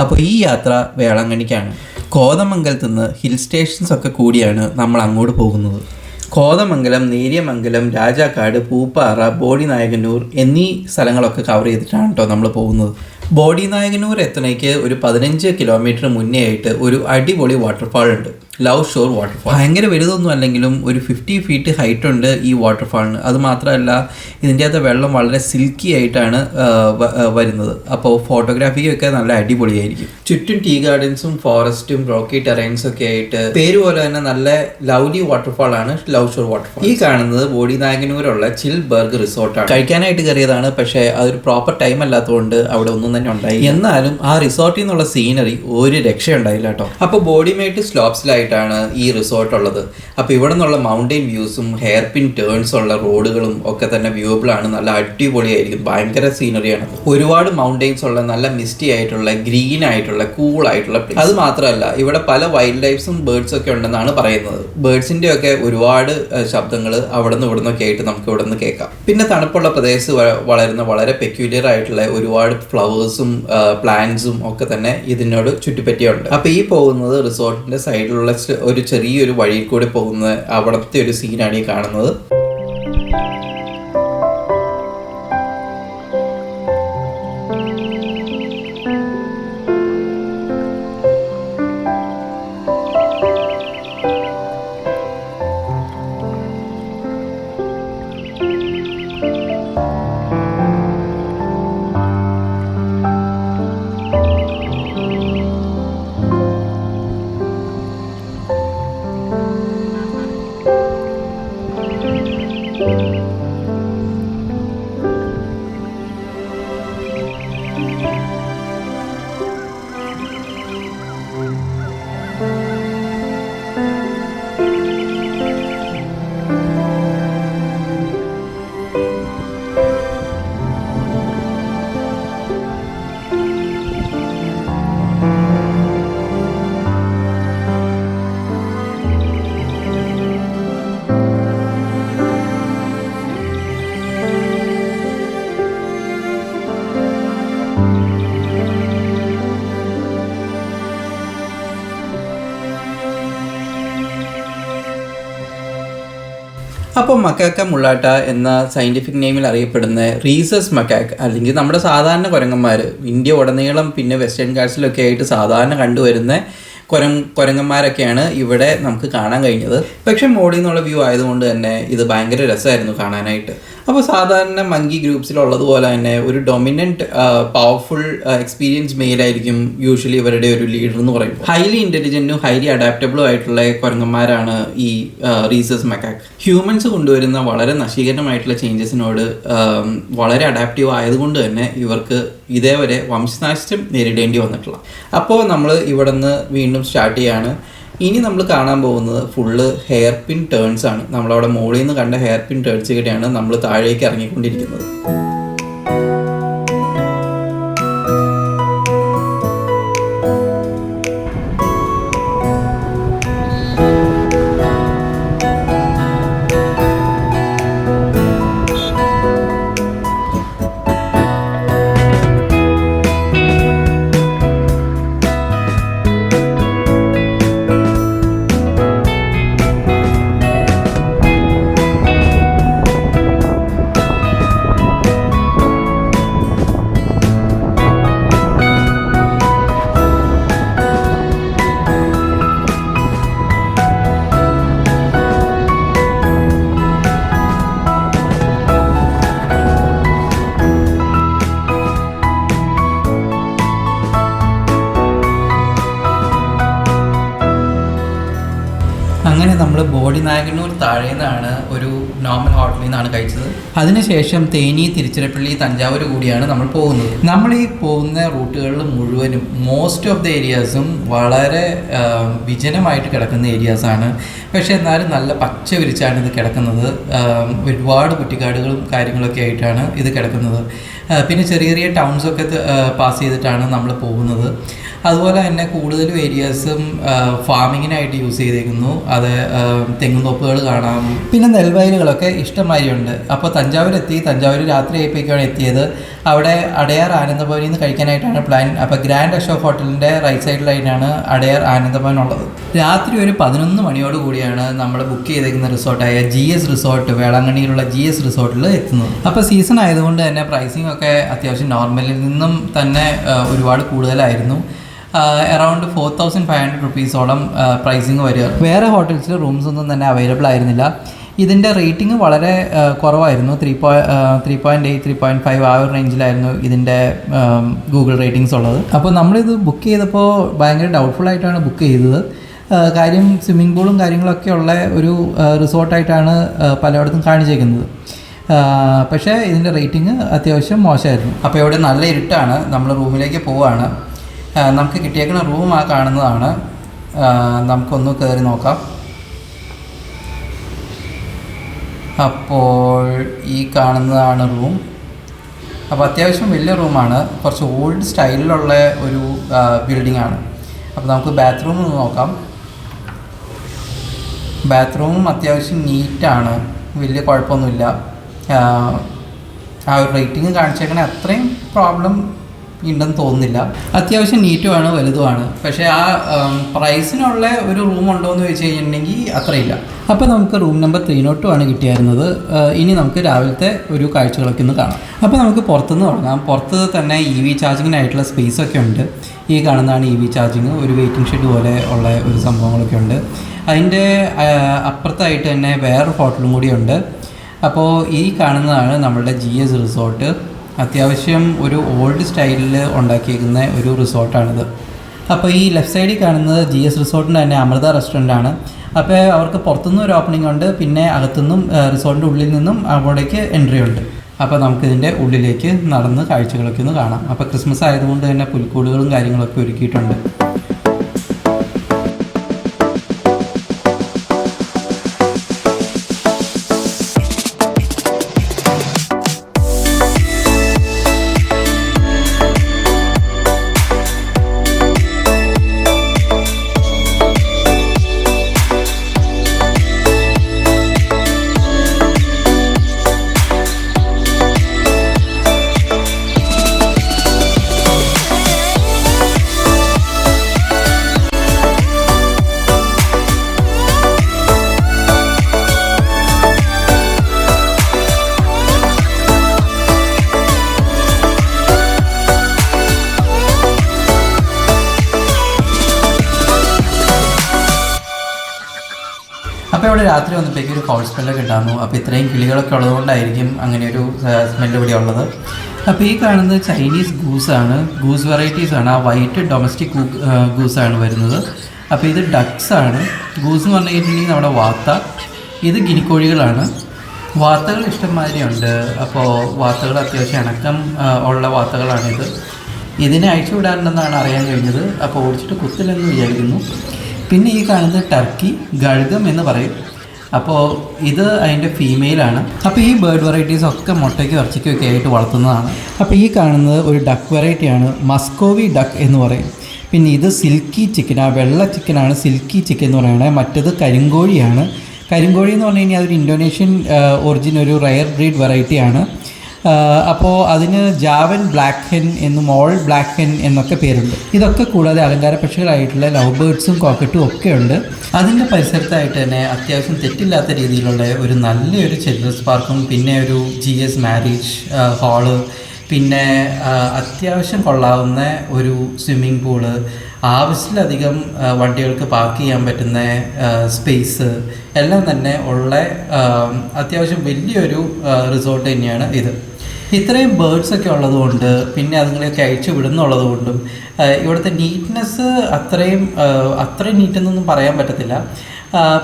അപ്പോൾ ഈ യാത്ര വേളാങ്കണ്ണിക്കാണ്. കോതമംഗലത്ത് നിന്ന് ഹിൽ സ്റ്റേഷൻസ് ഒക്കെ കൂടിയാണ് നമ്മൾ അങ്ങോട്ട് പോകുന്നത്. കോതമംഗലം, നേര്യമംഗലം, രാജാക്കാട്, പൂപ്പാറ, ബോഡിനായകന്നൂർ എന്നീ സ്ഥലങ്ങളൊക്കെ കവർ ചെയ്തിട്ടാണ് കേട്ടോ നമ്മൾ പോകുന്നത്. ബോഡിനായകന്നൂർ എത്തണേക്ക് ഒരു 15 കിലോമീറ്റർ മുന്നേ ആയിട്ട് ഒരു അടിപൊളി വാട്ടർഫാൾ ഉണ്ട്, ലവ് ഷോർ വാട്ടർഫാൾ. ഭയങ്കര വലുതൊന്നും അല്ലെങ്കിലും ഒരു 50 ഫീറ്റ് ഹൈറ്റ് ഉണ്ട് ഈ വാട്ടർഫാളിന്. അത് മാത്രമല്ല ഇതിൻ്റെ അകത്ത് വെള്ളം വളരെ സിൽക്കി ആയിട്ടാണ് വരുന്നത്. അപ്പോൾ ഫോട്ടോഗ്രാഫിക്കൊക്കെ നല്ല അടിപൊളിയായിരിക്കും. ചുറ്റും ടീ ഗാർഡൻസും ഫോറസ്റ്റും റോക്കി ടെറൈൻസും ഒക്കെ ആയിട്ട് പേര് പോലെ തന്നെ നല്ല ലവ്ലി വാട്ടർഫാൾ ആണ് ലവ് ഷോർ വാട്ടർഫാൾ. ഈ കാണുന്നത് ബോഡിനായകന്നൂരുള്ള ചിൽബർഗ് റിസോർട്ടാണ്. കഴിക്കാനായിട്ട് കയറിയതാണ്, പക്ഷേ അതൊരു പ്രോപ്പർ ടൈം അല്ലാത്തതുകൊണ്ട് അവിടെ ഒന്നും തന്നെ ഉണ്ടായി. എന്നാലും ആ റിസോർട്ടിൽ നിന്നുള്ള സീനറി ഒരു രക്ഷയുണ്ടായില്ല കേട്ടോ. അപ്പോൾ ബോഡിമേറ്റ് സ്ലോപ്സിലായിട്ട് ഈ റിസോർട്ട് ഉള്ളത്. അപ്പോൾ ഇവിടെ നിന്നുള്ള മൗണ്ടെയിൻ വ്യൂസും ഹെയർ പിൻ ടേൺസ് ഉള്ള റോഡുകളും ഒക്കെ തന്നെ വ്യൂബിൾ ആണ്. നല്ല അടിപൊളിയായിരിക്കും, ഭയങ്കര സീനറിയാണ്. ഒരുപാട് മൗണ്ടെയിൻസ് ഉള്ള നല്ല മിസ്റ്റി ആയിട്ടുള്ള ഗ്രീൻ ആയിട്ടുള്ള കൂൾ ആയിട്ടുള്ള പ്ലേസ്. അത് മാത്രമല്ല ഇവിടെ പല വൈൽഡ് ലൈഫ്സും ബേർഡ്സ് ഒക്കെ ഉണ്ടെന്നാണ് പറയുന്നത്. ബേർഡ്സിന്റെ ഒക്കെ ഒരുപാട് ശബ്ദങ്ങൾ അവിടെ നിന്ന് ഇവിടെ നിന്നൊക്കെ ആയിട്ട് നമുക്ക് ഇവിടെ നിന്ന് കേൾക്കാം. പിന്നെ തണുപ്പുള്ള പ്രദേശത്ത് വളരുന്ന വളരെ പെക്യുലിയർ ആയിട്ടുള്ള ഒരുപാട് ഫ്ലവേഴ്സും പ്ലാന്റ്സും ഒക്കെ തന്നെ ഇതിനോട് ചുറ്റിപ്പറ്റിയുണ്ട്. അപ്പോൾ ഈ പോകുന്നത് റിസോർട്ടിന്റെ സൈഡിലുള്ള ഒരു ചെറിയൊരു വഴിയിൽ കൂടി പോകുന്ന അവിടുത്തെ ഒരു സീനാണ് ഈ കാണുന്നത്. അപ്പോൾ മക്കാക്ക മുള്ളാട്ട എന്ന സയൻറ്റിഫിക് നെയിമിൽ അറിയപ്പെടുന്ന റീസസ് മക്കാക്ക്, അല്ലെങ്കിൽ നമ്മുടെ സാധാരണ കുരങ്ങന്മാർ, ഇന്ത്യ ഉടനീളം പിന്നെ വെസ്റ്റേൺ ഗാട്സിലൊക്കെ ആയിട്ട് സാധാരണ കണ്ടുവരുന്ന കുരങ്ങന്മാരൊക്കെയാണ് ഇവിടെ നമുക്ക് കാണാൻ കഴിഞ്ഞത്. പക്ഷേ മോളിൽ നിന്നുള്ള വ്യൂ ആയതുകൊണ്ട് തന്നെ ഇത് ഭയങ്കര രസമായിരുന്നു കാണാനായിട്ട്. അപ്പോൾ സാധാരണ മങ്കി ഗ്രൂപ്പ്സിലുള്ളതുപോലെ തന്നെ ഒരു ഡൊമിനൻറ്റ് പവർഫുൾ എക്സ്പീരിയൻസ് മെയിലായിരിക്കും യൂഷ്വലി ഇവരുടെ ഒരു ലീഡർ എന്ന് പറയുമ്പോൾ. ഹൈലി ഇൻ്റലിജൻറ്റും ഹൈലി അഡാപ്റ്റബിളും ആയിട്ടുള്ള കുരങ്ങന്മാരാണ് ഈ റീസസ് മക്കാക്ക്. ഹ്യൂമൻസ് കൊണ്ടുവരുന്ന വളരെ നശീകരമായിട്ടുള്ള ചേഞ്ചസിനോട് വളരെ അഡാപ്റ്റീവ് ആയതുകൊണ്ട് തന്നെ ഇവർക്ക് ഇതേവരെ വംശനാശം നേരിടേണ്ടി വന്നിട്ടുള്ള. അപ്പോൾ നമ്മൾ ഇവിടെ നിന്ന് വീണ്ടും സ്റ്റാർട്ട് ചെയ്യാണ്. ഇനി നമ്മൾ കാണാൻ പോകുന്നത് ഫുള്ള് ഹെയർ പിൻ ടേൺസ് ആണ്. നമ്മളവിടെ മുകളിൽ നിന്ന് കണ്ട ഹെയർ പിൻ ടേൺസ് കൂടെയാണ് നമ്മൾ താഴേക്ക് ഇറങ്ങിക്കൊണ്ടിരിക്കുന്നത്. അങ്ങനെ നമ്മൾ ബോഡിനായകന്നൂർ താഴെ നിന്നാണ് ഒരു നോർമൽ ഹോട്ടലിൽ നിന്നാണ് കഴിച്ചത്. അതിനുശേഷം തേനി, തിരുച്ചിറപ്പള്ളി, തഞ്ചാവൂർ കൂടിയാണ് നമ്മൾ പോകുന്നത്. നമ്മൾ ഈ പോകുന്ന റൂട്ടുകളിൽ മുഴുവനും മോസ്റ്റ് ഓഫ് ദ ഏരിയാസും വളരെ വിജനമായിട്ട് കിടക്കുന്ന ഏരിയാസാണ്. പക്ഷേ എന്നാലും നല്ല പച്ച വിരിച്ചാണ് ഇത് കിടക്കുന്നത്. ഒരുപാട് കുറ്റിക്കാടുകളും കാര്യങ്ങളൊക്കെ ആയിട്ടാണ് ഇത് കിടക്കുന്നത്. പിന്നെ ചെറിയ ചെറിയ ടൗൺസൊക്കെ പാസ് ചെയ്തിട്ടാണ് നമ്മൾ പോകുന്നത്. അതുപോലെ തന്നെ കൂടുതലും ഏരിയാസും ഫാമിങ്ങിനായിട്ട് യൂസ് ചെയ്തേക്കുന്നു. അത് തെങ്ങുംതോപ്പുകൾ കാണാം, പിന്നെ നെൽവയലുകളൊക്കെ ഇഷ്ടംമാതിരിയുണ്ട്. അപ്പോൾ തഞ്ചാവൂർ രാത്രി ആയിപ്പോഴേക്കാണ് എത്തിയത്. അവിടെ അടയാർ ആനന്ദഭവനിൽ നിന്ന് കഴിക്കാനായിട്ടാണ് പ്ലാൻ. അപ്പോൾ ഗ്രാൻഡ് അശോക് ഹോട്ടലിൻ്റെ റൈറ്റ് സൈഡിലായിട്ടാണ് അടയാർ ആനന്ദഭവൻ ഉള്ളത്. രാത്രി ഒരു 11 മണിയോട് കൂടിയാണ് നമ്മൾ ബുക്ക് ചെയ്തേക്കുന്ന റിസോർട്ടായ GS റിസോർട്ട്, വേളാങ്കണ്ണിയിലുള്ള GS റിസോർട്ടിൽ എത്തുന്നത്. അപ്പോൾ സീസൺ ആയതുകൊണ്ട് തന്നെ പ്രൈസിംഗ് ഒക്കെ അത്യാവശ്യം നോർമലിൽ നിന്നും തന്നെ ഒരുപാട് കൂടുതലായിരുന്നു. അറൗണ്ട് 4,500 റുപ്പീസോളം പ്രൈസിങ് വരിക. വേറെ ഹോട്ടൽസിൽ റൂംസ് ഒന്നും തന്നെ അവൈലബിൾ ആയിരുന്നില്ല. ഇതിൻ്റെ റേറ്റിംഗ് വളരെ കുറവായിരുന്നു. 3.8 3.5 ആ ഒരു റേഞ്ചിലായിരുന്നു ഇതിൻ്റെ ഗൂഗിൾ റേറ്റിംഗ്സ് ഉള്ളത്. അപ്പോൾ നമ്മളിത് ബുക്ക് ചെയ്തപ്പോൾ ഭയങ്കര ഡൗട്ട്ഫുൾ ആയിട്ടാണ് ബുക്ക് ചെയ്തത്. കാര്യം സ്വിമ്മിംഗ് പൂളും കാര്യങ്ങളൊക്കെ ഉള്ള ഒരു റിസോർട്ടായിട്ടാണ് പലയിടത്തും കാണിച്ചേക്കുന്നത്. പക്ഷേ ഇതിൻ്റെ റേറ്റിംഗ് അത്യാവശ്യം മോശമായിരുന്നു. അപ്പോൾ ഇവിടെ നല്ല ഇരുട്ടാണ്. നമ്മൾ റൂമിലേക്ക് പോവുകയാണ്. നമുക്ക് കിട്ടിയേക്കുന്ന റൂം ആ കാണുന്നതാണ്. നമുക്കൊന്ന് കയറി നോക്കാം. അപ്പോൾ ഈ കാണുന്നതാണ് റൂം. അപ്പോൾ അത്യാവശ്യം വലിയ റൂമാണ്. കുറച്ച് ഓൾഡ് സ്റ്റൈലിലുള്ള ഒരു ബിൽഡിംഗ് ആണ്. അപ്പോൾ നമുക്ക് ബാത്റൂം ഒന്ന് നോക്കാം. ബാത്റൂമും അത്യാവശ്യം നീറ്റാണ്, വലിയ കുഴപ്പമൊന്നുമില്ല. ആ ഒരു റേറ്റിംഗ് കാണിച്ചേക്കണേ അത്രയും പ്രോബ്ലം ഉണ്ടെന്ന് തോന്നുന്നില്ല. അത്യാവശ്യം നീറ്റുമാണ്, വലുതുമാണ്. പക്ഷേ ആ പ്രൈസിനുള്ള ഒരു റൂം ഉണ്ടോ എന്ന് ചോദിച്ചു കഴിഞ്ഞിട്ടുണ്ടെങ്കിൽ അത്രയില്ല. അപ്പോൾ നമുക്ക് റൂം നമ്പർ 302 ആണ് കിട്ടിയായിരുന്നത്. ഇനി നമുക്ക് രാവിലത്തെ ഒരു കാഴ്ചകളൊക്കെ ഒന്ന് കാണാം. അപ്പോൾ നമുക്ക് പുറത്തുനിന്ന് തുടങ്ങാം. പുറത്ത് തന്നെ EV ചാർജിങ്ങിനായിട്ടുള്ള സ്പേസൊക്കെ ഉണ്ട്. ഈ കാണുന്നതാണ് EV ചാർജിങ്. ഒരു വെയിറ്റിംഗ് ഷെഡ് പോലെ ഉള്ള ഒരു സംഭവങ്ങളൊക്കെ ഉണ്ട്. അതിൻ്റെ അപ്പുറത്തായിട്ട് തന്നെ വേറൊരു ഹോട്ടലും കൂടിയുണ്ട്. അപ്പോൾ ഈ കാണുന്നതാണ് നമ്മളുടെ GS റിസോർട്ട്. അത്യാവശ്യം ഒരു ഓൾഡ് സ്റ്റൈലിൽ ഉണ്ടാക്കിയിരിക്കുന്ന ഒരു റിസോർട്ടാണിത്. അപ്പോൾ ഈ ലെഫ്റ്റ് സൈഡിൽ കാണുന്നത് GS റിസോർട്ടിൻ്റെ തന്നെ അമൃത റെസ്റ്റോറൻ്റാണ്. അപ്പോൾ അവർക്ക് പുറത്തുനിന്നും ഒരു ഓപ്പണിംഗ് ഉണ്ട്, പിന്നെ അകത്തുനിന്നും റിസോർട്ടിൻ്റെ ഉള്ളിൽ നിന്നും അവിടേക്ക് എൻട്രി ഉണ്ട്. അപ്പോൾ നമുക്കിതിൻ്റെ ഉള്ളിലേക്ക് നടന്ന് കാഴ്ചകളൊക്കെ ഒന്ന് കാണാം. അപ്പോൾ ക്രിസ്മസ് ആയതുകൊണ്ട് തന്നെ പുൽക്കൂടുകളും കാര്യങ്ങളൊക്കെ ഒരുക്കിയിട്ടുണ്ട്. അപ്പോൾ ഇവിടെ രാത്രി വന്നപ്പോഴേക്കും ഒരു ഫൗൾ സ്മെല്ലൊക്കെ ഉണ്ടായിരുന്നു. അപ്പോൾ ഇത്രയും കിളികളൊക്കെ ഉള്ളതുകൊണ്ടായിരിക്കും അങ്ങനെ ഒരു സ്മെല്ല് ഇവിടെ ഉള്ളത്. അപ്പോൾ ഈ കാണുന്നത് ചൈനീസ് ഗൂസാണ്. ഗൂസ് വെറൈറ്റീസാണ്. ആ വൈറ്റ് ഡൊമസ്റ്റിക് ഗൂസാണ് വരുന്നത്. അപ്പോൾ ഇത് ഡക്സ് ആണ്. ഗൂസ് എന്ന് പറഞ്ഞു കഴിഞ്ഞിട്ടുണ്ടെങ്കിൽ നമ്മുടെ വാത്ത. ഇത് ഗിനിക്കോഴികളാണ്. വാത്തകൾ ഇഷ്ടംമാതിരി ഉണ്ട്. അപ്പോൾ വാത്തകൾ അത്യാവശ്യം ഇണക്കം ഉള്ള വാത്തകളാണിത്. ഇതിനെ അഴിച്ചു വിടാറുണ്ടെന്നാണ് അറിയാൻ കഴിഞ്ഞത്. അപ്പോൾ ഓടിച്ചിട്ട് കുത്തില്ലെന്ന് വിചാരിക്കുന്നു. പിന്നെ ഈ കാണുന്നത് ടർക്കി, ഗഴുകം എന്ന് പറയും. അപ്പോൾ ഇത് അതിൻ്റെ ഫീമെയിലാണ്. അപ്പോൾ ഈ ബേർഡ് വെറൈറ്റീസ് ഒക്കെ മുട്ടയ്ക്കും ഇറച്ചിക്കും ഒക്കെ ആയിട്ട് വളർത്തുന്നതാണ്. അപ്പോൾ ഈ കാണുന്നത് ഒരു ഡക്ക് വെറൈറ്റിയാണ്, മസ്കോവി ഡക്ക് എന്ന് പറയും. പിന്നെ ഇത് സിൽക്കി ചിക്കൻ, ആ വെള്ള ചിക്കനാണ് സിൽക്കി ചിക്കൻ എന്ന് പറയുന്നത്. മറ്റേത് കരിങ്കോഴിയാണ്. കരിങ്കോഴി എന്ന് പറഞ്ഞു കഴിഞ്ഞാൽ അതൊരു ഇന്തോനേഷ്യൻ ഒറിജിൻ, ഒരു റയർ ബ്രീഡ് വെറൈറ്റിയാണ്. അപ്പോൾ അതിന് ജാവൻ ബ്ലാക്ക് ഹെൻ എന്നും ഓൾ ബ്ലാക്ക് ഹെൻ എന്നൊക്കെ പേരുണ്ട്. ഇതൊക്കെ കൂടാതെ അലങ്കാര പക്ഷികളായിട്ടുള്ള ലവ് ബേർഡ്സും കോക്കറ്റും ഒക്കെ ഉണ്ട്. അതിൻ്റെ പരിസരത്തായിട്ട് തന്നെ അത്യാവശ്യം തെറ്റില്ലാത്ത രീതിയിലുള്ള ഒരു നല്ലൊരു ചിൽഡ്രൻസ് പാർക്കും, പിന്നെ ഒരു GS മാരേജ് ഹാള്, പിന്നെ അത്യാവശ്യം കൊള്ളാവുന്ന ഒരു സ്വിമ്മിംഗ് പൂള്, ആവശ്യത്തിലധികം വണ്ടികൾക്ക് പാർക്ക് ചെയ്യാൻ പറ്റുന്ന സ്പേസ് എല്ലാം തന്നെ ഉള്ള അത്യാവശ്യം വലിയൊരു റിസോർട്ട് തന്നെയാണ് ഇത്. ഇത്രയും ബേർഡ്സൊക്കെ ഉള്ളതുകൊണ്ട്, പിന്നെ അതുങ്ങളെയൊക്കെ അയച്ചു വിടുന്നുള്ളത് കൊണ്ടും ഇവിടുത്തെ നീറ്റ്നെസ് അത്രയും നീറ്റെന്നൊന്നും പറയാൻ പറ്റത്തില്ല.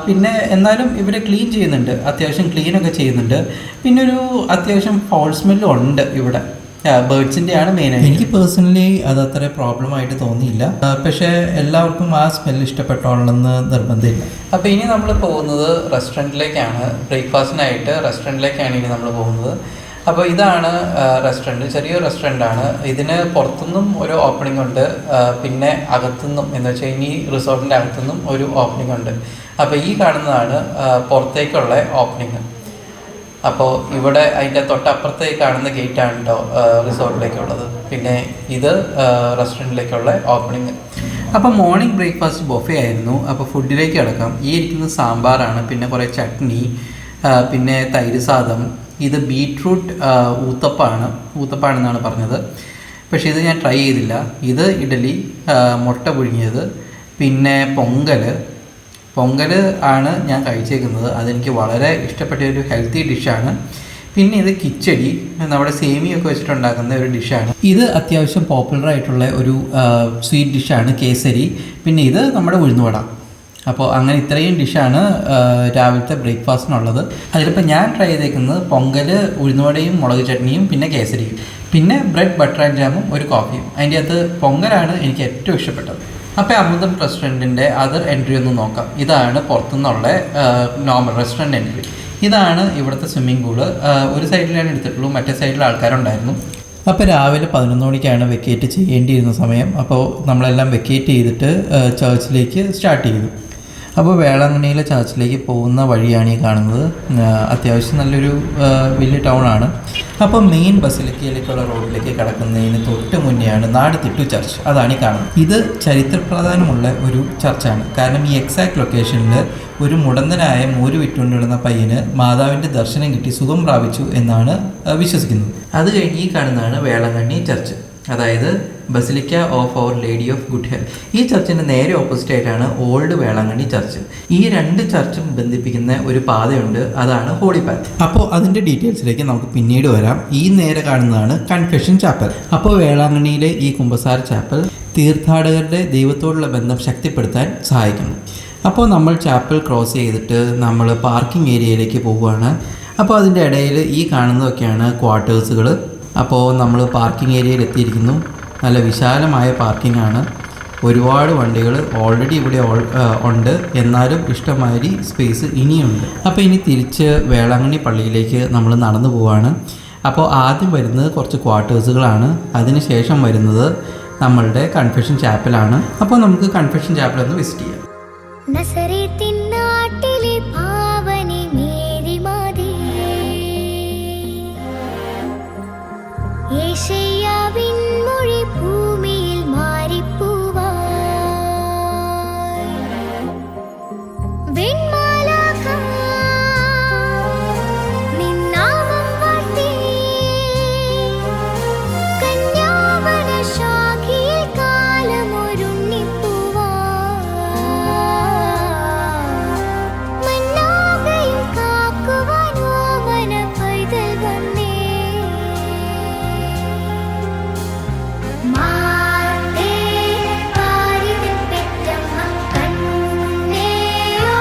പിന്നെ എന്നാലും ഇവർ ക്ലീൻ ചെയ്യുന്നുണ്ട്, അത്യാവശ്യം ക്ലീനൊക്കെ ചെയ്യുന്നുണ്ട്. പിന്നെ ഒരു അത്യാവശ്യം ഫൗൾ സ്മെല്ലും ഉണ്ട് ഇവിടെ. ബേർഡ്സിൻ്റെയാണ് മെയിനായിട്ട്. എനിക്ക് പേഴ്സണലി അത് അത്ര പ്രോബ്ലമായിട്ട് തോന്നിയില്ല. പക്ഷേ എല്ലാവർക്കും ആ സ്മെല്ല് ഇഷ്ടപ്പെട്ടോളണമെന്ന് നിർബന്ധമില്ല. അപ്പോൾ ഇനി നമ്മൾ പോകുന്നത് റെസ്റ്റോറൻറ്റിലേക്കാണ്. ബ്രേക്ക്ഫാസ്റ്റിനായിട്ട് റെസ്റ്റോറൻറ്റിലേക്കാണ് ഇനി നമ്മൾ പോകുന്നത്. അപ്പോൾ ഇതാണ് റെസ്റ്റോറൻറ്റ്, ചെറിയൊരു റെസ്റ്റോറൻ്റാണ്. ഇതിന് പുറത്തുനിന്നും ഒരു ഓപ്പണിംഗ് ഉണ്ട്, പിന്നെ അകത്തുനിന്നും എന്ന് വെച്ചാൽ ഇനി റിസോർട്ടിൻ്റെ അകത്തുനിന്നും ഒരു ഓപ്പണിംഗ് ഉണ്ട്. അപ്പോൾ ഈ കാണുന്നതാണ് പുറത്തേക്കുള്ള ഓപ്പണിംഗ്. അപ്പോൾ ഇവിടെ അതിൻ്റെ തൊട്ടപ്പുറത്തേക്ക് കാണുന്ന ഗേറ്റാണ് കേട്ടോ റിസോർട്ടിലേക്കുള്ളത്. പിന്നെ ഇത് റെസ്റ്റോറൻറ്റിലേക്കുള്ള ഓപ്പണിംഗ്. അപ്പോൾ മോർണിംഗ് ബ്രേക്ക്ഫാസ്റ്റ് ബൊഫേ ആയിരുന്നു. അപ്പോൾ ഫുഡിലേക്ക് കിടക്കാം. ഈ ഇരിക്കുന്നത് സാമ്പാറാണ്, പിന്നെ കുറേ ചട്നി, പിന്നെ തൈര് സാദം. ഇത് ബീട്രൂട്ട് ഊത്തപ്പാണെന്നാണ് പറഞ്ഞത്, പക്ഷേ ഇത് ഞാൻ ട്രൈ ചെയ്തില്ല. ഇത് ഇഡലി, മുട്ട പുഴുങ്ങിയത്, പിന്നെ പൊങ്കൽ ആണ് ഞാൻ കഴിച്ചേക്കുന്നത്. അതെനിക്ക് വളരെ ഇഷ്ടപ്പെട്ട ഒരു ഹെൽത്തി ഡിഷാണ്. പിന്നെ ഇത് കിച്ചടി, നമ്മുടെ സേമിയൊക്കെ വെച്ചിട്ടുണ്ടാക്കുന്ന ഒരു ഡിഷാണ്. ഇത് അത്യാവശ്യം പോപ്പുലറായിട്ടുള്ള ഒരു സ്വീറ്റ് ഡിഷാണ് കേസരി. പിന്നെ ഇത് നമ്മുടെ ഉഴുന്നുവട. അപ്പോൾ അങ്ങനെ ഇത്രയും ഡിഷാണ് രാവിലത്തെ ബ്രേക്ക്ഫാസ്റ്റിനുള്ളത്. അതിലിപ്പോൾ ഞാൻ ട്രൈ ചെയ്തേക്കുന്നത് പൊങ്കൽ, ഉഴുന്നുവടയും മുളക് ചട്നിയും പിന്നെ കേസരിയും, പിന്നെ ബ്രെഡ് ബട്ടർ ആൻഡ് ജാമും ഒരു കോഫിയും. അതിൻ്റെ അകത്ത് പൊങ്കലാണ് എനിക്ക് ഏറ്റവും ഇഷ്ടപ്പെട്ടത്. അപ്പോൾ അമൃതം റെസ്റ്റോറൻറ്റിൻ്റെ അതർ എൻട്രി ഒന്ന് നോക്കാം. ഇതാണ് പുറത്തുനിന്നുള്ള നോർമൽ റെസ്റ്റോറൻറ്റ് എൻട്രി. ഇതാണ് ഇവിടുത്തെ സ്വിമ്മിംഗ് പൂള്. ഒരു സൈഡിലാണ് എടുത്തിട്ടുള്ളൂ, മറ്റേ സൈഡിൽ ആൾക്കാരുണ്ടായിരുന്നു. അപ്പോൾ രാവിലെ 11 മണിക്കാണ് വെക്കേറ്റ് ചെയ്യേണ്ടിയിരുന്ന സമയം. അപ്പോൾ നമ്മളെല്ലാം വെക്കേറ്റ് ചെയ്തിട്ട് ചർച്ചിലേക്ക് സ്റ്റാർട്ട് ചെയ്തു. അപ്പോൾ വേളാങ്കണ്ണിയിലെ ചർച്ചിലേക്ക് പോകുന്ന വഴിയാണ് ഈ കാണുന്നത്. അത്യാവശ്യം നല്ലൊരു വലിയ ടൗണാണ്. അപ്പോൾ മെയിൻ ബസിലിക്കയിലേക്കുള്ള റോഡിലേക്ക് കിടക്കുന്നതിന് തൊട്ട് മുന്നെയാണ് നാടുതിട്ടു ചർച്ച്. അതാണ് ഈ കാണുന്നത്. ഇത് ചരിത്ര പ്രാധാന്യമുള്ള ഒരു ചർച്ചാണ്. കാരണം ഈ എക്സാക്ട് ലൊക്കേഷനിൽ ഒരു മുടന്തനായ മോര് വിറ്റുകൊണ്ടിരുന്ന പയ്യന് മാതാവിൻ്റെ ദർശനം കിട്ടി സുഖം പ്രാപിച്ചു എന്നാണ് വിശ്വസിക്കുന്നത്. അത് കഴിഞ്ഞ് ഈ കാണുന്നതാണ് വേളാങ്കണ്ണി ചർച്ച്, അതായത് basilica of our lady of good health. ഈ ചർച്ചിൻ്റെ നേരെ ഓപ്പോസിറ്റ് ആയിട്ടാണ് ഓൾഡ് വേളാങ്കണ്ണി ചർച്ച്. ഈ രണ്ട് ചർച്ചും ബന്ധിപ്പിക്കുന്ന ഒരു പാതയുണ്ട്, അതാണ് ഹോളി പാത്ത്. അപ്പോൾ അതിൻ്റെ ഡീറ്റെയിൽസിലേക്ക് നമുക്ക് പിന്നീട് വരാം. ഈ നേരെ കാണുന്നതാണ് കൺഫെഷൻ ചാപ്പൽ. അപ്പോൾ വേളാങ്കണ്ണിയിലെ ഈ കുമ്പസാര ചാപ്പൽ തീർത്ഥാടകരുടെ ദൈവത്തോടുള്ള ബന്ധം ശക്തിപ്പെടുത്താൻ സഹായിക്കുന്നു. അപ്പോൾ നമ്മൾ ചാപ്പൽ ക്രോസ് ചെയ്തിട്ട് നമ്മൾ പാർക്കിംഗ് ഏരിയയിലേക്ക് പോവുകയാണ്. അപ്പോൾ അതിൻ്റെ ഇടയിൽ ഈ കാണുന്നതൊക്കെയാണ് ക്വാർട്ടേഴ്സുകൾ. അപ്പോൾ നമ്മൾ പാർക്കിംഗ് ഏരിയയിൽ എത്തിയിരിക്കുന്നു. നല്ല വിശാലമായ പാർക്കിംഗ് ആണ്. ഒരുപാട് വണ്ടികൾ ഓൾറെഡി ഇവിടെ ഉണ്ട്, എന്നാലും ഇഷ്ടമാതിരി സ്പേസ് ഇനിയുണ്ട്. അപ്പോൾ ഇനി തിരിച്ച് വേളാങ്കണ്ണി പള്ളിയിലേക്ക് നമ്മൾ നടന്നു പോവുകയാണ്. അപ്പോൾ ആദ്യം വരുന്നത് കുറച്ച് ക്വാർട്ടേഴ്സുകളാണ്, അതിനുശേഷം വരുന്നത് നമ്മളുടെ കൺഫെഷൻ ചാപ്പലാണ്. അപ്പോൾ നമുക്ക് കൺഫെഷൻ ചാപ്പൽ ഒന്ന് വിസിറ്റ് ചെയ്യാം. നസറേത്തിൻ നാട്ടിലെ പാവനി മേരി മാതേ, യേശയ്യാവിൻ മൊഴി ഭൂമിയിൽ മാറിപ്പൂവായി, വെൺമാലാഖ നിന്നാമം വാഴ്ത്തി, കന്യാവന ശാഖയിൽ കാലമൊരുണ്ണിപ്പൂവായി, മന്നാകയും കാക്കുവാൻ ഓമന പൈതൽ വന്നേ, മാതേ പാരിതിൻ പെറ്റമ്മ കണ്ണേയോ,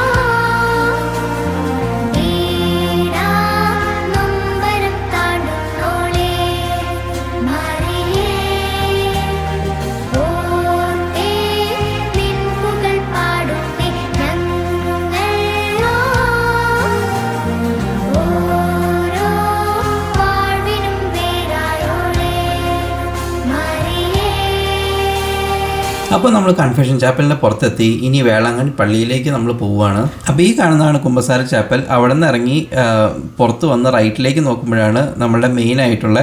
ഈടാ നൊമ്പരം താണ്ടുന്നോളേ മറിയേ, ഓർത്തേ നിൻ പുകൾ പാടുന്നേ ഞങ്ങളോ, ഓരോ വാഴ്വിനും വേരായോളേ മറിയേ. അപ്പോൾ നമ്മൾ കൺഫെഷൻ ചാപ്പലിൻ്റെ പുറത്തെത്തി. ഇനി വേളാങ്കണ്ണി പള്ളിയിലേക്ക് നമ്മൾ പോവുകയാണ്. അപ്പോൾ ഈ കാണുന്നതാണ് കുമ്പസാര ചാപ്പൽ. അവിടെ നിന്ന് ഇറങ്ങി പുറത്ത് വന്ന് റൈറ്റിലേക്ക് നോക്കുമ്പോഴാണ് നമ്മളുടെ മെയിനായിട്ടുള്ള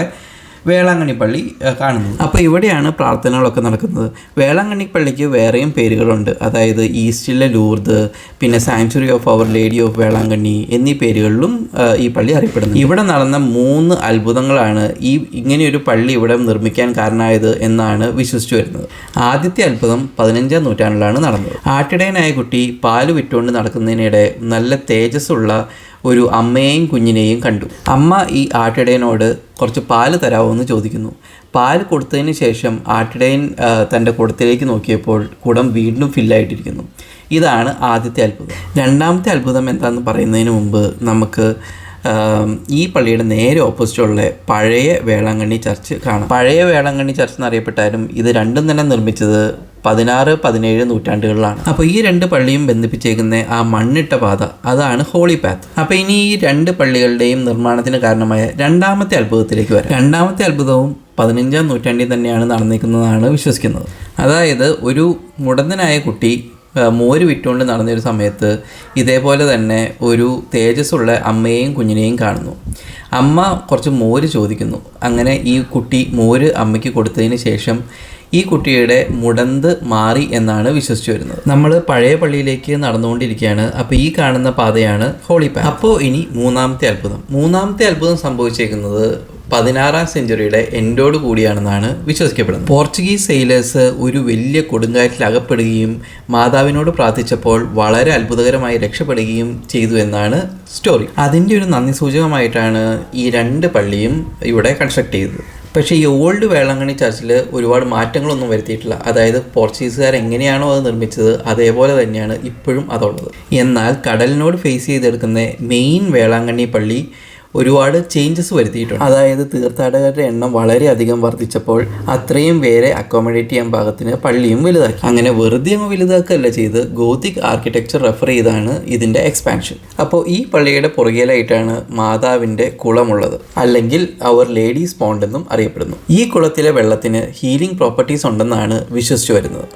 വേളാങ്കണ്ണി പള്ളി കാണുന്നത്. അപ്പോൾ ഇവിടെയാണ് പ്രാർത്ഥനകളൊക്കെ നടക്കുന്നത്. വേളാങ്കണ്ണി പള്ളിക്ക് വേറെയും പേരുകളുണ്ട്, അതായത് ഈസ്റ്റിലെ ലൂർദ്, പിന്നെ sanctuary of our lady of Velankanni എന്നീ പേരുകളിലും ഈ പള്ളി അറിയപ്പെടുന്നു. ഇവിടെ നടന്ന 3 അത്ഭുതങ്ങളാണ് ഇങ്ങനെയൊരു പള്ളി ഇവിടെ നിർമ്മിക്കാൻ കാരണമായത് എന്നാണ് വിശ്വസിച്ചു വരുന്നത്. ആദ്യത്തെ അത്ഭുതം 15-ാം നൂറ്റാണ്ടിലാണ് നടന്നത്. ആട്ടിടയനായ കുട്ടി പാല് വിറ്റുകൊണ്ട് നടക്കുന്നതിനിടെ നല്ല തേജസ്സുള്ള ഒരു അമ്മയെയും കുഞ്ഞിനെയും കണ്ടു. അമ്മ ഈ ആട്ടിടയനോട് കുറച്ച് പാല് തരാമോ എന്ന് ചോദിക്കുന്നു. പാല് കൊടുത്തതിന് ശേഷം ആട്ടിടയൻ തൻ്റെ കുടത്തിലേക്ക് നോക്കിയപ്പോൾ കുടം വീണ്ടും ഫില്ലായിട്ടിരിക്കുന്നു. ഇതാണ് ആദ്യത്തെ അത്ഭുതം. രണ്ടാമത്തെ അത്ഭുതം എന്താണെന്ന് പറയുന്നതിന് മുമ്പ് നമുക്ക് ഈ പള്ളിയുടെ നേരെ ഓപ്പോസിറ്റുള്ള പഴയ വേളാങ്കണ്ണി ചർച്ച് കാണാം. പഴയ വേളാങ്കണ്ണി ചർച്ച് എന്നറിയപ്പെട്ടാലും ഇത് രണ്ടും തന്നെ നിർമ്മിച്ചത് 16-17 നൂറ്റാണ്ടുകളിലാണ്. അപ്പോൾ ഈ രണ്ട് പള്ളിയും ബന്ധിപ്പിച്ചേക്കുന്ന ആ മണ്ണിട്ട പാത അതാണ് ഹോളി പാത്ത്. അപ്പോൾ ഇനി ഈ രണ്ട് പള്ളികളുടെയും നിർമ്മാണത്തിന് കാരണമായ രണ്ടാമത്തെ അത്ഭുതത്തിലേക്ക് വരാം. രണ്ടാമത്തെ അത്ഭുതവും 15-ാം നൂറ്റാണ്ടിൽ തന്നെയാണ് നടന്നിരിക്കുന്നതാണ് വിശ്വസിക്കുന്നത്. അതായത് ഒരു മുടന്തനായ കുട്ടി മോര് വിറ്റുകൊണ്ട് നടന്നൊരു സമയത്ത് ഇതേപോലെ തന്നെ ഒരു തേജസ്സുള്ള അമ്മയെയും കുഞ്ഞിനെയും കാണുന്നു. അമ്മ കുറച്ച് മോര് ചോദിക്കുന്നു. അങ്ങനെ ഈ കുട്ടി മോര് അമ്മയ്ക്ക് കൊടുത്തതിന് ശേഷം ഈ കുട്ടിയുടെ മുടന്ത് മാറി എന്നാണ് വിശ്വസിച്ചു വരുന്നത്. നമ്മൾ പഴയ പള്ളിയിലേക്ക് നടന്നുകൊണ്ടിരിക്കുകയാണ്. അപ്പോൾ ഈ കാണുന്ന പാതയാണ് ഹോളി പാത്ത്. അപ്പോൾ ഇനി മൂന്നാമത്തെ അത്ഭുതം സംഭവിച്ചേക്കുന്നത് 16-ാം സെഞ്ചുറിയുടെ എൻഡോട് കൂടിയാണെന്നാണ് വിശ്വസിക്കപ്പെടുന്നത്. പോർച്ചുഗീസ് സെയിലേഴ്സ് ഒരു വലിയ കൊടുങ്കാറ്റിൽ അകപ്പെടുകയും മാതാവിനോട് പ്രാർത്ഥിച്ചപ്പോൾ വളരെ അത്ഭുതകരമായി രക്ഷപ്പെടുകയും ചെയ്തു എന്നാണ് സ്റ്റോറി. അതിൻ്റെ ഒരു നന്ദി സൂചകമായിട്ടാണ് ഈ രണ്ട് പള്ളിയും ഇവിടെ കൺസ്ട്രക്ട് ചെയ്തത്. പക്ഷേ ഈ ഓൾഡ് വേളാങ്കണ്ണി ചർച്ചിൽ ഒരുപാട് മാറ്റങ്ങളൊന്നും വരുത്തിയിട്ടില്ല. അതായത് പോർച്ചുഗീസുകാർ എങ്ങനെയാണോ അത് നിർമ്മിച്ചത് അതേപോലെ തന്നെയാണ് ഇപ്പോഴും അതുള്ളത്. എന്നാൽ കടലിനോട് ഫേസ് ചെയ്തെടുക്കുന്ന മെയിൻ വേളാങ്കണ്ണി പള്ളി ഒരുപാട് ചേഞ്ചസ് വരുത്തിയിട്ടുണ്ട്. അതായത് തീർത്ഥാടകരുടെ എണ്ണം വളരെയധികം വർദ്ധിച്ചപ്പോൾ അത്രയും പേരെ അക്കോമഡേറ്റ് ചെയ്യാൻ പാകത്തിന് പള്ളിയും വലുതാക്കി. അങ്ങനെ വെറുതെ അങ്ങ് വലുതാക്കുകയല്ല ചെയ്ത് ഗോത്തിക് ആർക്കിടെക്ചർ റെഫർ ചെയ്താണ് ഇതിൻ്റെ എക്സ്പാൻഷൻ. അപ്പോൾ ഈ പള്ളിയുടെ പുറകിലായിട്ടാണ് മാതാവിൻ്റെ കുളമുള്ളത്, അല്ലെങ്കിൽ അവർ ലേഡീസ് പോണ്ട് എന്നും അറിയപ്പെടുന്നു. ഈ കുളത്തിലെ വെള്ളത്തിന് ഹീലിംഗ് പ്രോപ്പർട്ടീസ് ഉണ്ടെന്നാണ് വിശ്വസിച്ചു വരുന്നത്.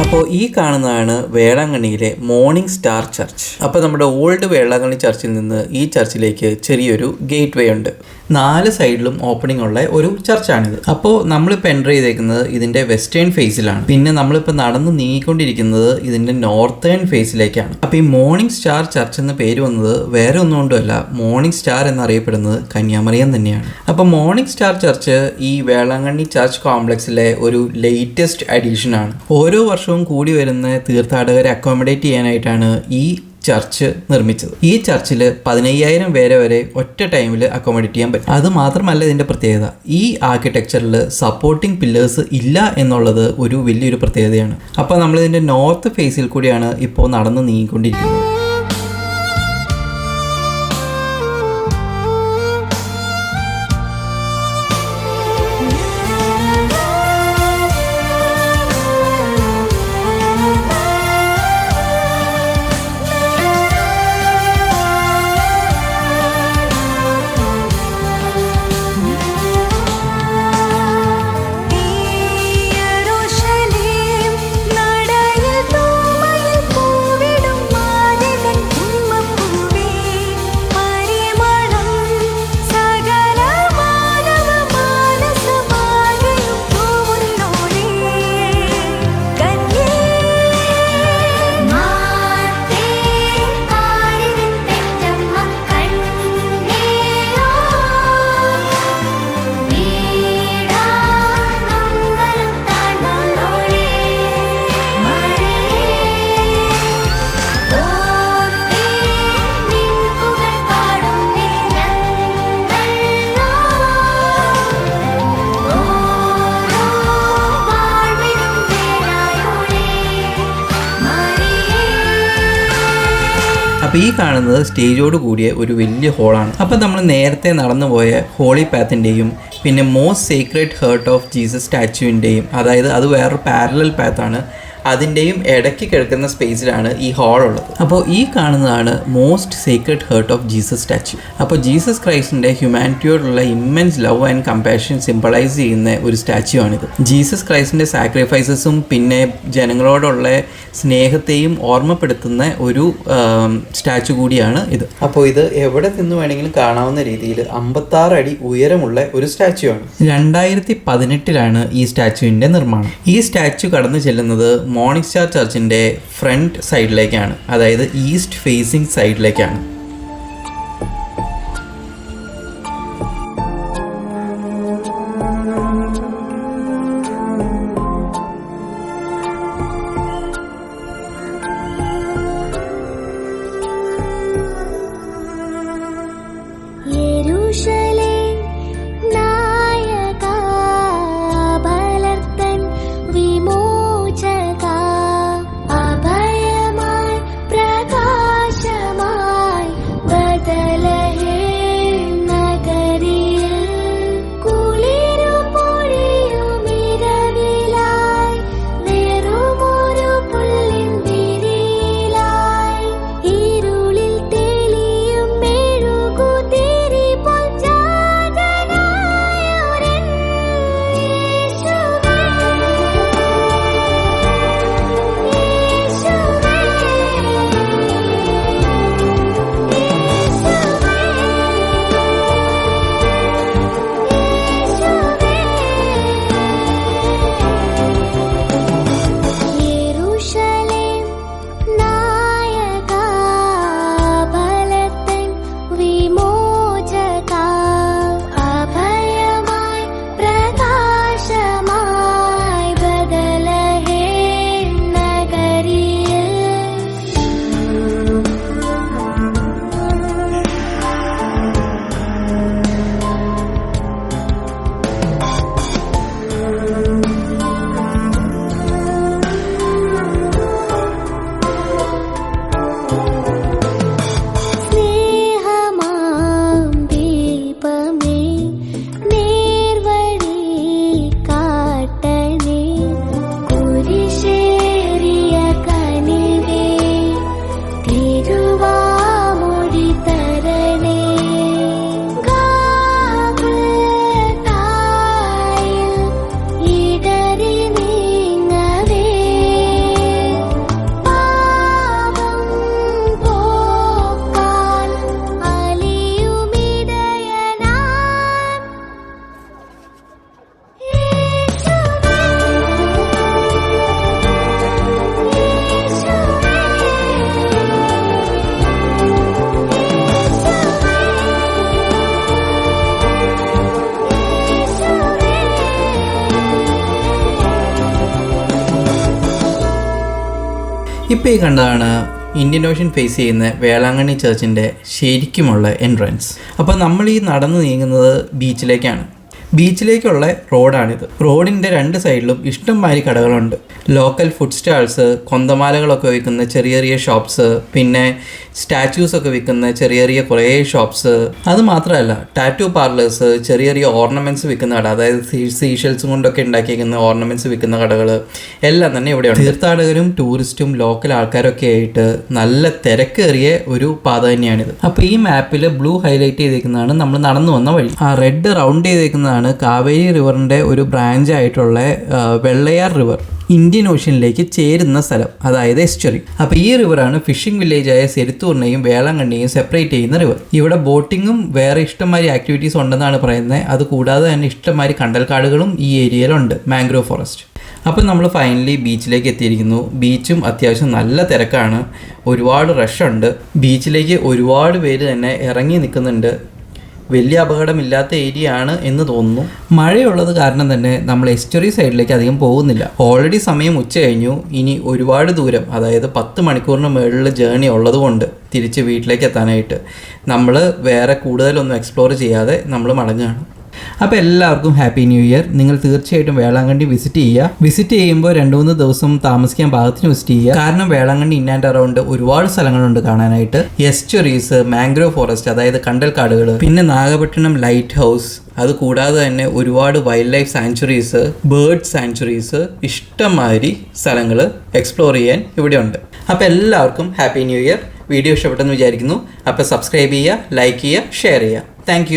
അപ്പോൾ ഈ കാണുന്നതാണ് വേളാങ്കണ്ണിയിലെ മോർണിംഗ് സ്റ്റാർ ചർച്ച്. അപ്പോൾ നമ്മുടെ ഓൾഡ് വേളാങ്കണ്ണി ചർച്ചിൽ നിന്ന് ഈ ചർച്ചിലേക്ക് ചെറിയൊരു ഗേറ്റ് വേ ഉണ്ട്. 4 സൈഡിലും ഓപ്പണിംഗ് ഉള്ള ഒരു ചർച്ചാണിത്. അപ്പോൾ നമ്മളിപ്പോൾ എൻ്റർ ചെയ്തേക്കുന്നത് ഇതിൻ്റെ വെസ്റ്റേൺ ഫേസിലാണ്. പിന്നെ നമ്മളിപ്പോൾ നടന്ന് നീങ്ങിക്കൊണ്ടിരിക്കുന്നത് ഇതിൻ്റെ നോർത്തേൺ ഫേസിലേക്കാണ്. അപ്പോൾ ഈ മോർണിംഗ് സ്റ്റാർ ചർച്ച് എന്ന പേര് വന്നത് വേറെ ഒന്നുകൊണ്ടുമല്ല, മോർണിംഗ് സ്റ്റാർ എന്നറിയപ്പെടുന്നത് കന്യാമറിയം തന്നെയാണ്. അപ്പോൾ മോർണിംഗ് സ്റ്റാർ ചർച്ച് ഈ വേളാങ്കണ്ണി ചർച്ച് കോംപ്ലക്സിലെ ഒരു ലേറ്റസ്റ്റ് അഡീഷനാണ്. ഓരോ വർഷവും കൂടി വരുന്ന തീർത്ഥാടകരെ അക്കോമഡേറ്റ് ചെയ്യാനായിട്ടാണ് ഈ ചർച്ച് നിർമ്മിച്ചത്. ഈ ചർച്ചിൽ 15,000 പേരെ വരെ ഒറ്റ ടൈമിൽ അക്കോമഡേറ്റ് ചെയ്യാൻ പറ്റും. അത് മാത്രമല്ല ഇതിൻ്റെ പ്രത്യേകത, ഈ ആർക്കിടെക്ചറിൽ സപ്പോർട്ടിംഗ് പില്ലേഴ്സ് ഇല്ല എന്നുള്ളത് ഒരു വലിയൊരു പ്രത്യേകതയാണ്. അപ്പോൾ നമ്മളിതിൻ്റെ നോർത്ത് ഫേസിൽ കൂടിയാണ് ഇപ്പോൾ നടന്ന് നീങ്ങിക്കൊണ്ടിരിക്കുന്നത്. അപ്പോൾ ഈ കാണുന്നത് സ്റ്റേജോട് കൂടിയ ഒരു വലിയ ഹോളാണ്. അപ്പോൾ നമ്മൾ നേരത്തെ നടന്നുപോയ ഹോളി പാത്തിൻ്റെയും പിന്നെ most sacred heart of Jesus സ്റ്റാച്യുവിൻ്റെയും, അതായത് അത് വേറൊരു പാരലൽ പാത്താണ്, അതിൻ്റെയും ഇടയ്ക്ക് കിടക്കുന്ന സ്പേസിലാണ് ഈ ഹാൾ ഉള്ളത്. അപ്പോൾ ഈ കാണുന്നതാണ് most sacred heart of Jesus statue. അപ്പോൾ ജീസസ് ക്രൈസ്റ്റിൻ്റെ ഹ്യൂമാനിറ്റിയോടുള്ള immense love and compassion symbolise ചെയ്യുന്ന ഒരു സ്റ്റാച്യു ആണിത്. ജീസസ് ക്രൈസ്റ്റിൻ്റെ സാക്രിഫൈസസും പിന്നെ ജനങ്ങളോടുള്ള സ്നേഹത്തെയും ഓർമ്മപ്പെടുത്തുന്ന ഒരു സ്റ്റാച്യു കൂടിയാണ് ഇത്. അപ്പോൾ ഇത് എവിടെ നിന്ന് വേണമെങ്കിലും കാണാവുന്ന രീതിയിൽ 56 അടി ഉയരമുള്ള ഒരു സ്റ്റാച്യു ആണ്. 2018 ഈ സ്റ്റാച്യുവിൻ്റെ നിർമ്മാണം. ഈ സ്റ്റാച്യു കടന്നു ചെല്ലുന്നത് മോർണിംഗ് സ്റ്റാർ ചർച്ചിൻ്റെ ഫ്രണ്ട് സൈഡിലേക്കാണ്, അതായത് ഈസ്റ്റ് ഫേസിംഗ് സൈഡിലേക്കാണ്. ഇപ്പോൾ ഈ കണ്ടതാണ് ഇന്ത്യൻ ഓഷ്യൻ ഫേസ് ചെയ്യുന്ന വേളാങ്കണ്ണി ചർച്ചിൻ്റെ ശരിക്കുമുള്ള എൻട്രൻസ്. അപ്പോൾ നമ്മൾ ഈ നടന്നു നീങ്ങുന്നത് ബീച്ചിലേക്കാണ്. ബീച്ചിലേക്കുള്ള റോഡാണിത്. റോഡിൻ്റെ 2 സൈഡിലും ഇഷ്ടംമാതിരി കടകളുണ്ട്. ലോക്കൽ ഫുഡ് സ്റ്റാൾസ്, കൊന്തമാലകളൊക്കെ വിൽക്കുന്ന ചെറിയ ചെറിയ ഷോപ്സ്, പിന്നെ സ്റ്റാച്യൂസൊക്കെ വിൽക്കുന്ന ചെറിയ ചെറിയ കുറേ ഷോപ്സ്. അത് മാത്രമല്ല ടാറ്റു പാർലേഴ്സ്, ചെറിയ ചെറിയ ഓർണമെൻറ്റ്സ് വിൽക്കുന്ന കട, അതായത് സീഷൽസും കൊണ്ടൊക്കെ ഉണ്ടാക്കിയിരിക്കുന്ന ഓർണമെൻറ്റ്സ് വിൽക്കുന്ന കടകൾ എല്ലാം തന്നെ ഇവിടെയുണ്ട്. തീർത്ഥാടകരും ടൂറിസ്റ്റും ലോക്കൽ ആൾക്കാരൊക്കെ ആയിട്ട് നല്ല തിരക്കേറിയ ഒരു പാത തന്നെയാണിത്. അപ്പോൾ ഈ മാപ്പിൽ ബ്ലൂ ഹൈലൈറ്റ് ചെയ്തേക്കുന്നതാണ് നമ്മൾ നടന്നു വന്ന വഴി. ആ റെഡ് റൗണ്ട് ചെയ്തേക്കുന്നതാണ് കാവേരി റിവറിൻ്റെ ഒരു ബ്രാഞ്ച് ആയിട്ടുള്ള വെള്ളയാർ റിവർ, ഇന്ത്യൻ ഓഷ്യനിലേക്ക് ചേരുന്ന സ്ഥലം, അതായത് എസ്റ്റുറി. അപ്പോൾ ഈ റിവറാണ് ഫിഷിംഗ് വില്ലേജായ സെരുത്തൂറിനെയും വേളാങ്കണ്ണിയെയും സെപ്പറേറ്റ് ചെയ്യുന്ന റിവർ. ഇവിടെ ബോട്ടിങ്ങും വേറെ ഇഷ്ടംമാതിരി ആക്ടിവിറ്റീസ് ഉണ്ടെന്നാണ് പറയുന്നത്. അത് കൂടാതെ തന്നെ ഇഷ്ടംമാതിരി കണ്ടൽക്കാടുകളും ഈ ഏരിയയിലുണ്ട്, മാംഗ്രോവ് ഫോറസ്റ്റ്. അപ്പോൾ നമ്മൾ ഫൈനലി ബീച്ചിലേക്ക് എത്തിയിരിക്കുന്നു. ബീച്ചും അത്യാവശ്യം നല്ല തിരക്കാണ്, ഒരുപാട് റഷുണ്ട്. ബീച്ചിലേക്ക് ഒരുപാട് പേര് തന്നെ ഇറങ്ങി നിൽക്കുന്നുണ്ട്. വലിയ അപകടമില്ലാത്ത ഏരിയ ആണ് എന്ന് തോന്നുന്നു. മഴയുള്ളത് കാരണം തന്നെ നമ്മൾ എസ്റ്റുറി സൈഡിലേക്ക് അധികം പോകുന്നില്ല. ഓൾറെഡി സമയം ഉച്ച കഴിഞ്ഞു. ഇനി ഒരുപാട് ദൂരം, അതായത് 10 മണിക്കൂറിന് മുകളിൽ ജേർണി ഉള്ളതുകൊണ്ട് തിരിച്ച് വീട്ടിലേക്ക് എത്താനായിട്ട് നമ്മൾ വേറെ കൂടുതലൊന്നും എക്സ്പ്ലോർ ചെയ്യാതെ നമ്മൾ മടങ്ങുകയാണ്. അപ്പോൾ എല്ലാവർക്കും ഹാപ്പി ന്യൂ ഇയർ. നിങ്ങൾ തീർച്ചയായിട്ടും വേളാങ്കണ്ണി വിസിറ്റ് ചെയ്യുക. വിസിറ്റ് ചെയ്യുമ്പോൾ 2-3 ദിവസം താമസിക്കാൻ പാകത്തിന് വിസിറ്റ് ചെയ്യുക. കാരണം വേളാങ്കണ്ണി ഇൻ ആൻഡ് അറൗണ്ട് ഒരുപാട് സ്ഥലങ്ങളുണ്ട് കാണാനായിട്ട്. എസ്റ്റുറീസ്, മാംഗ്രോ ഫോറസ്റ്റ് അതായത് കണ്ടൽ കാടുകൾ, പിന്നെ നാഗപട്ടണം ലൈറ്റ് ഹൗസ്, അതുകൂടാതെ തന്നെ ഒരുപാട് wild life sanctuaries, bird sanctuaries, ഇഷ്ടംമാതിരി സ്ഥലങ്ങൾ എക്സ്പ്ലോർ ചെയ്യാൻ ഇവിടെ ഉണ്ട്. അപ്പോൾ എല്ലാവർക്കും ഹാപ്പി ന്യൂ ഇയർ. വീഡിയോ ഇഷ്ടപ്പെട്ടെന്ന് വിചാരിക്കുന്നു. അപ്പോൾ സബ്സ്ക്രൈബ് ചെയ്യുക, ലൈക്ക് ചെയ്യുക, ഷെയർ ചെയ്യുക. താങ്ക്